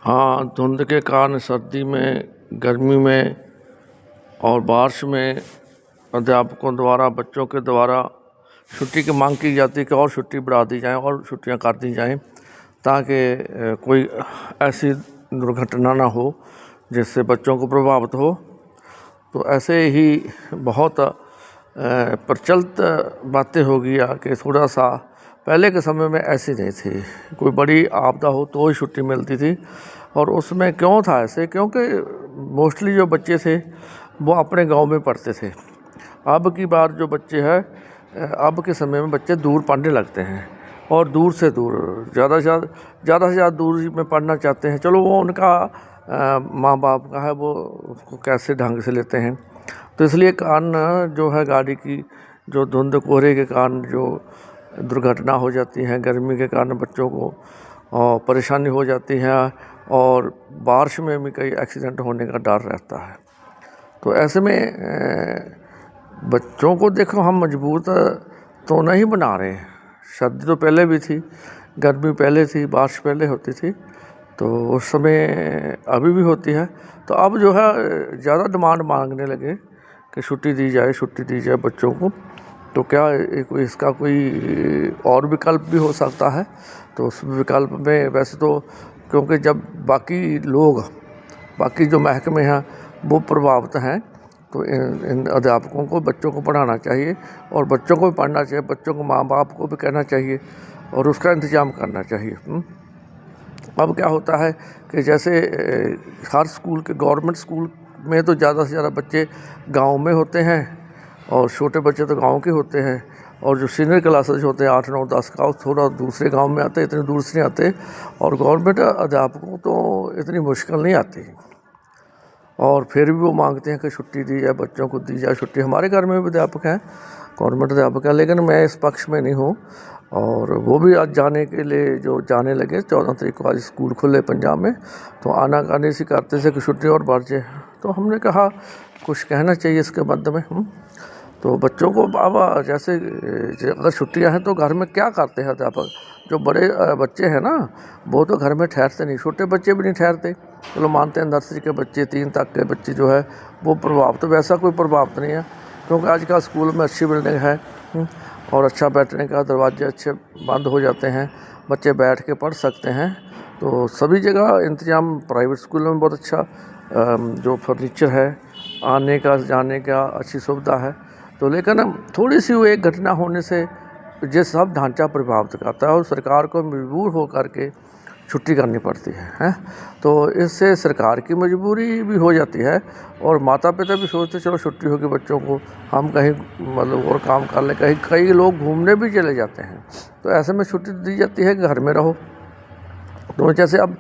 हाँ, धुंध के कारण सर्दी में, गर्मी में और बारिश में अध्यापकों द्वारा बच्चों के द्वारा छुट्टी की मांग की जाती है कि और छुट्टी बढ़ा दी जाए और छुट्टियां काट दी जाएं, ताकि कोई ऐसी दुर्घटना ना हो जिससे बच्चों को प्रभावित हो। तो ऐसे ही बहुत प्रचलित बातें हो गया कि थोड़ा सा पहले के समय में ऐसी नहीं थी, कोई बड़ी आपदा हो तो ही छुट्टी मिलती थी। और उसमें क्यों था ऐसे, क्योंकि मोस्टली जो बच्चे थे वो अपने गांव में पढ़ते थे। अब की बार जो बच्चे हैं, अब के समय में बच्चे दूर पढ़ने लगते हैं और दूर से दूर ज़्यादा से ज़्यादा दूर में पढ़ना चाहते हैं। चलो वो उनका माँ बाप का है, वो उसको कैसे ढंग से लेते हैं। तो इसलिए कारण जो है गाड़ी की, जो धुंध कोहरे के कारण जो दुर्घटना हो जाती है, गर्मी के कारण बच्चों को परेशानी हो जाती है और बारिश में भी कई एक्सीडेंट होने का डर रहता है। तो ऐसे में बच्चों को देखो, हम मजबूर तो नहीं बना रहे हैं। सर्दी तो पहले भी थी, गर्मी पहले थी, बारिश पहले होती थी, तो उस समय अभी भी होती है। तो अब जो है ज़्यादा डिमांड मांगने लगे कि छुट्टी दी जाए बच्चों को। तो क्या कोई इसका कोई और विकल्प भी हो सकता है? तो उस विकल्प में वैसे तो, क्योंकि जब बाकी जो महकमे हैं वो प्रभावित हैं, तो इन अध्यापकों को बच्चों को पढ़ाना चाहिए और बच्चों को भी पढ़ना चाहिए, बच्चों को माँ बाप को भी कहना चाहिए और उसका इंतज़ाम करना चाहिए। अब क्या होता है कि जैसे हर स्कूल के, गवर्नमेंट स्कूल में तो ज़्यादा से ज़्यादा बच्चे गांव में होते हैं और छोटे बच्चे तो गांव के होते हैं, और जो सीनियर क्लासेज होते हैं 8, 9, 10 का, वो थोड़ा दूसरे गांव में आते हैं, इतनी दूर से नहीं आते। और गवर्नमेंट अध्यापकों तो इतनी मुश्किल नहीं आती, और फिर भी वो मांगते हैं कि छुट्टी दी जाए, बच्चों को दी जाए छुट्टी। हमारे घर में भी अध्यापक हैं, गवर्नमेंट अध्यापक हैं, लेकिन मैं इस पक्ष में नहीं हूँ। और वो भी आज जाने के लिए जो जाने लगे, 14 तारीख को आज स्कूल खुले पंजाब में, तो आनाकानी सी करते थे कि छुट्टी और बढ़ जाए। तो हमने कहा कुछ कहना चाहिए इसके मध्य में। तो बच्चों को अब जैसे अगर छुट्टियां हैं तो घर में क्या करते हैं अध्यापक? जो बड़े बच्चे हैं ना, वो तो घर में ठहरते नहीं, छोटे बच्चे भी नहीं ठहरते। चलो मानते हैं नर्सरी के बच्चे, 3 तक के बच्चे जो है वो प्रभावित, तो वैसा कोई प्रभावित नहीं है, क्योंकि आजकल स्कूल में अच्छी बिल्डिंग है और अच्छा बैठने का, दरवाजे अच्छे बंद हो जाते हैं, बच्चे बैठ के पढ़ सकते हैं। तो सभी जगह इंतज़ाम प्राइवेट स्कूलों में बहुत अच्छा, जो फर्नीचर है, आने का जाने का अच्छी सुविधा है। तो लेकिन थोड़ी सी वो एक घटना होने से ये सब ढांचा प्रभावित करता है और सरकार को मजबूर हो करके छुट्टी करनी पड़ती है। तो इससे सरकार की मजबूरी भी हो जाती है और माता पिता भी सोचते चलो छुट्टी होगी बच्चों को, हम कहीं मतलब और काम कर लें, कई लोग घूमने भी चले जाते हैं। तो ऐसे में छुट्टी दी जाती है कि घर में रहो। तो जैसे अब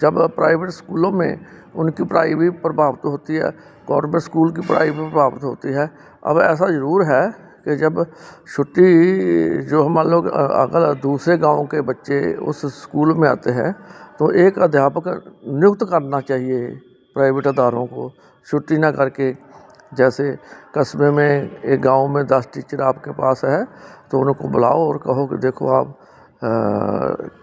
जब प्राइवेट स्कूलों में उनकी पढ़ाई भी प्रभावित होती है, गवर्नमेंट स्कूल की पढ़ाई भी प्रभावित होती है। अब ऐसा ज़रूर है कि जब छुट्टी, जो हम लोग अगर दूसरे गांव के बच्चे उस स्कूल में आते हैं, तो एक अध्यापक नियुक्त करना चाहिए प्राइवेट अदारों को, छुट्टी ना करके। जैसे कस्बे में, एक गांव में 10 टीचर आपके पास है, तो उनको बुलाओ और कहो कि देखो आप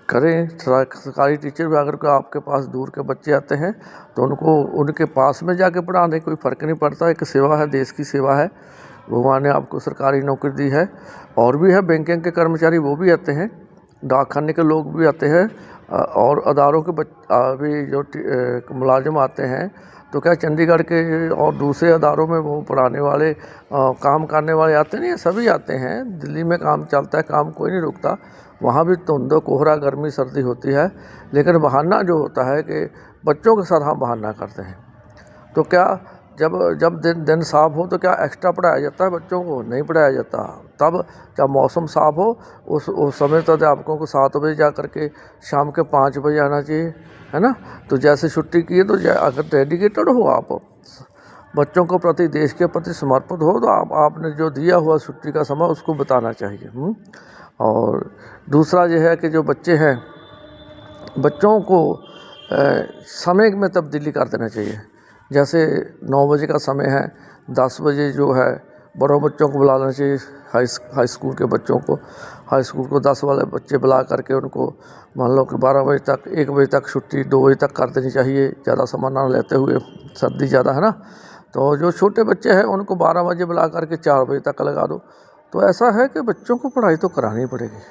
करें। सरकारी टीचर भी अगर आपके पास दूर के बच्चे आते हैं तो उनको उनके पास में जाके पढ़ा दें, कोई फ़र्क नहीं पड़ता। एक सेवा है, देश की सेवा है, भगवान ने आपको सरकारी नौकरी दी है। और भी है, बैंकिंग के कर्मचारी वो भी आते हैं, डाकखाने के लोग भी आते हैं, और अदारों के अभी जो मुलाजिम आते हैं, तो क्या चंडीगढ़ के और दूसरे अदारों में वो पढ़ाने वाले, काम करने वाले आते नहीं, सभी आते हैं। दिल्ली में काम चलता है, काम कोई नहीं रुकता, वहाँ भी धुंध कोहरा गर्मी सर्दी होती है। लेकिन बहाना जो होता है कि बच्चों के साथ हम बहाना करते हैं। तो क्या जब जब दिन साफ़ हो तो क्या एक्स्ट्रा पढ़ाया जाता है बच्चों को? नहीं पढ़ाया जाता। तब जब मौसम साफ़ हो उस समय तो अध्यापकों को 7 बजे जा कर के शाम के 5 बजे आना चाहिए, है ना। तो जैसे छुट्टी की है, तो अगर डेडिकेटेड हो आप, बच्चों को प्रति, देश के प्रति समर्पित हो, तो आपने जो दिया हुआ छुट्टी का समय उसको बताना चाहिए। और दूसरा ये है कि जो बच्चे हैं, बच्चों को समय में तब्दीली कर देना चाहिए। जैसे 9 बजे का समय है, 10 बजे जो है बड़ों बच्चों को बुलाना चाहिए, हाई स्कूल के बच्चों को, हाई स्कूल को 10 वाले बच्चे बुला करके उनको मान लो कि 12 बजे तक, 1 बजे तक छुट्टी 2 बजे तक कर देनी चाहिए, ज़्यादा समय ना लेते हुए, सर्दी ज़्यादा है ना। तो जो छोटे बच्चे हैं उनको 12 बजे बुला करके 4 बजे तक लगा दो। तो ऐसा है कि बच्चों को पढ़ाई तो करानी पड़ेगी।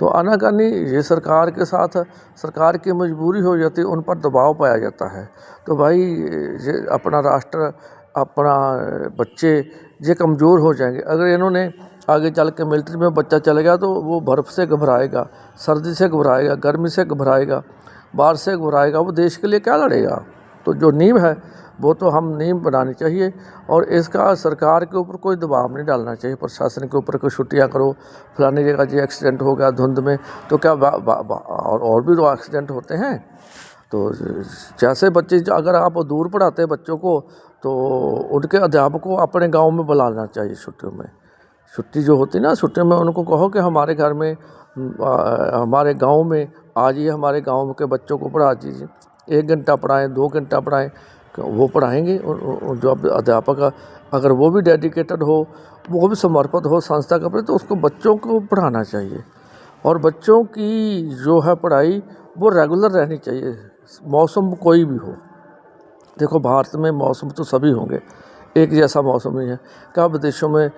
तो आनाकानी ये सरकार के साथ सरकार की मजबूरी हो जाती है, उन पर दबाव पाया जाता है। तो भाई ये अपना राष्ट्र, अपना बच्चे ये कमज़ोर हो जाएंगे। अगर इन्होंने आगे चल के मिलिट्री में बच्चा चले गया तो वो बर्फ़ से घबराएगा, सर्दी से घबराएगा, गर्मी से घबराएगा, बाढ़ से घबराएगा, वो देश के लिए क्या लड़ेगा। तो जो नींव है वो तो हम नींव बनानी चाहिए, और इसका सरकार के ऊपर कोई दबाव नहीं डालना चाहिए, प्रशासन के ऊपर कोई छुट्टियाँ करो, फलानी जगह जो एक्सीडेंट हो गया धुंध में, तो क्या और भी तो एक्सीडेंट होते हैं। तो जैसे बच्चे अगर आप दूर पढ़ाते हैं बच्चों को, तो उनके अध्यापक को अपने गांव में बुलाना चाहिए छुट्टियों में। छुट्टी जो होती है ना, छुट्टियों में उनको कहो कि हमारे घर में हमारे गांव में आ जाइए, हमारे गांव के बच्चों को पढ़ा दीजिए, 1 घंटा पढ़ाएं, 2 घंटा पढ़ाएं, वो पढ़ाएंगे। और जो अध्यापक अगर वो भी डेडिकेटेड हो, वो भी समर्पित हो संस्था के प्रति, तो उसको बच्चों को पढ़ाना चाहिए। और बच्चों की जो है पढ़ाई वो रेगुलर रहनी चाहिए, मौसम कोई भी हो। देखो भारत में मौसम तो सभी होंगे, एक जैसा मौसम नहीं है। क्या विदेशों में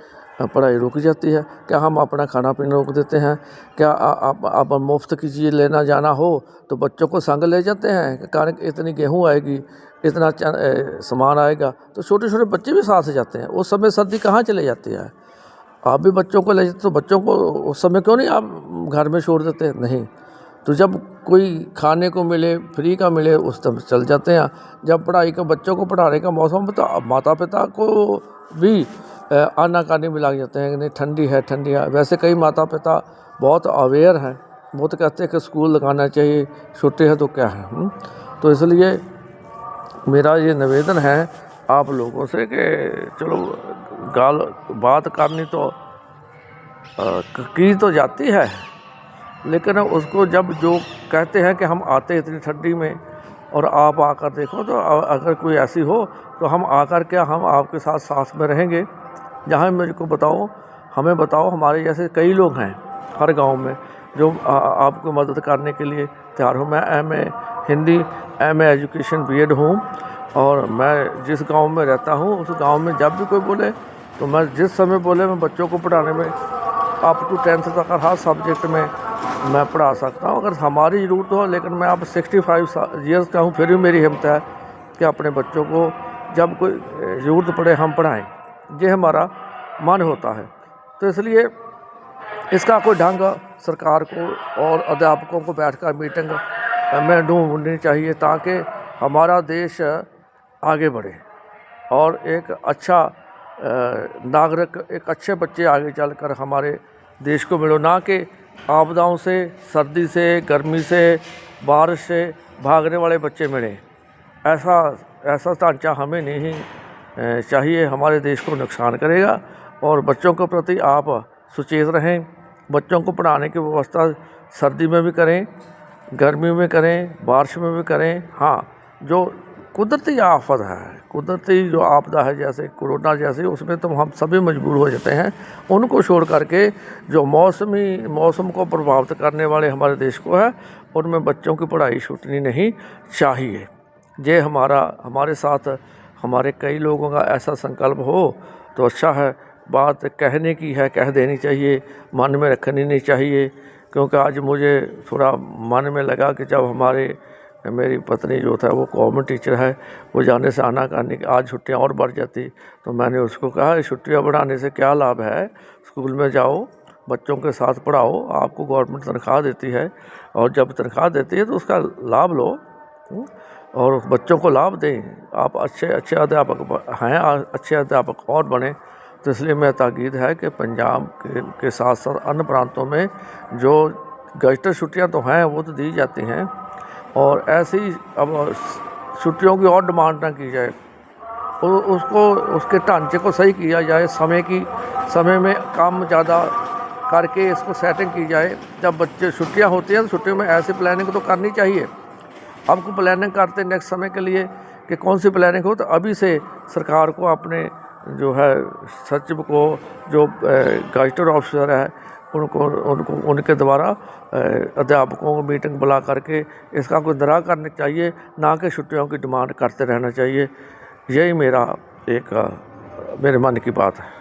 पढ़ाई रुक जाती है? क्या हम अपना खाना पीना रोक देते हैं? क्या आप मुफ्त की चीज़ लेना जाना हो तो बच्चों को संग ले जाते हैं, कारण इतनी गेहूँ आएगी, इतना सामान आएगा, तो छोटे छोटे बच्चे भी साथ जाते हैं। उस समय सर्दी कहाँ चले जाती है? आप भी बच्चों को ले जाते, तो बच्चों को उस समय क्यों नहीं आप घर में छोड़ देते? नहीं, तो जब कोई खाने को मिले, फ्री का मिले, उस समय चल जाते हैं। जब पढ़ाई का बच्चों को पढ़ाने का मौसम, तो माता पिता को भी आनाकानी में लग जाते हैं कि नहीं ठंडी है। वैसे कई माता पिता बहुत अवेयर हैं, वो तो कहते हैं कि स्कूल लगाना चाहिए, छुट्टी है तो क्या है। तो इसलिए मेरा ये निवेदन है आप लोगों से कि चलो बात करनी तो की तो जाती है, लेकिन उसको जब जो कहते हैं कि हम आते हैं इतनी ठंडी में और आप आकर देखो, तो अगर कोई ऐसी हो तो हम आकर क्या हम आपके साथ में रहेंगे। जहाँ मेरे को बताओ, हमें बताओ, हमारे जैसे कई लोग हैं हर गांव में जो आपको मदद करने के लिए तैयार हूँ। मैं MA Hindi, MA education BEd हूँ, और मैं जिस गांव में रहता हूँ उस गांव में जब भी कोई बोले तो मैं जिस समय बोले मैं बच्चों को पढ़ाने में अप टू 10th तक हर सब्जेक्ट में मैं पढ़ा सकता हूँ, अगर हमारी ज़रूरत हो। लेकिन मैं अब 65 ईयर्स का हूँ, फिर भी मेरी हिम्मत है कि अपने बच्चों को जब कोई ज़रूरत पड़े हम पढ़ाएं, ये हमारा मन होता है। तो इसलिए इसका कोई ढंग सरकार को और अध्यापकों को बैठकर मीटिंग में ढूंढनी चाहिए, ताकि हमारा देश आगे बढ़े और एक अच्छा नागरिक, एक अच्छे बच्चे आगे चलकर हमारे देश को मिलो, ना कि आपदाओं से, सर्दी से, गर्मी से, बारिश से भागने वाले बच्चे मिले। ऐसा ढांचा हमें नहीं चाहिए, हमारे देश को नुकसान करेगा। और बच्चों के प्रति आप सुचेत रहें, बच्चों को पढ़ाने की व्यवस्था सर्दी में भी करें, गर्मी में करें, बारिश में भी करें। हाँ, जो कुदरती आफत है, कुदरती जो आपदा है जैसे कोरोना जैसे, उसमें तो हम सभी मजबूर हो जाते हैं। उनको छोड़ करके जो मौसम को प्रभावित करने वाले हमारे देश को है, उनमें बच्चों की पढ़ाई छूटनी नहीं चाहिए। ये हमारे साथ हमारे कई लोगों का ऐसा संकल्प हो तो अच्छा है। बात कहने की है, कह देनी चाहिए, मन में रखनी नहीं चाहिए। क्योंकि आज मुझे थोड़ा मन में लगा कि जब मेरी पत्नी जो था वो गवर्नमेंट टीचर है, वो जाने से आनाकानी की आज छुट्टियां और बढ़ जाती, तो मैंने उसको कहा छुट्टियां बढ़ाने से क्या लाभ है, स्कूल में जाओ, बच्चों के साथ पढ़ाओ, आपको गवर्नमेंट तनख्वाह देती है, और जब तनख्वाह देती है तो उसका लाभ लो और बच्चों को लाभ दें। आप अच्छे अध्यापक हैं, अच्छे अध्यापक और बने। तो इसलिए मेरा ताकीद है कि पंजाब के साथ साथ अन्य प्रांतों में जो गजटर छुट्टियां तो हैं वो तो दी जाती हैं, और ऐसी अब छुट्टियों की और डिमांड ना की जाए, उसके ढांचे को सही किया जाए, समय में काम ज़्यादा करके इसको सेटिंग की जाए। जब बच्चे छुट्टियां होती हैं तो छुट्टियों में ऐसी प्लानिंग तो करनी चाहिए। आपको प्लानिंग करते नेक्स्ट समय के लिए कि कौन सी प्लानिंग हो, तो अभी से सरकार को अपने जो है सचिव को, जो गजटेड ऑफिसर है, उनको उनको उनके द्वारा अध्यापकों को मीटिंग बुला करके इसका कोई निराकरण करना चाहिए, ना कि छुट्टियों की डिमांड करते रहना चाहिए। यही मेरा एक मेरे मन की बात है।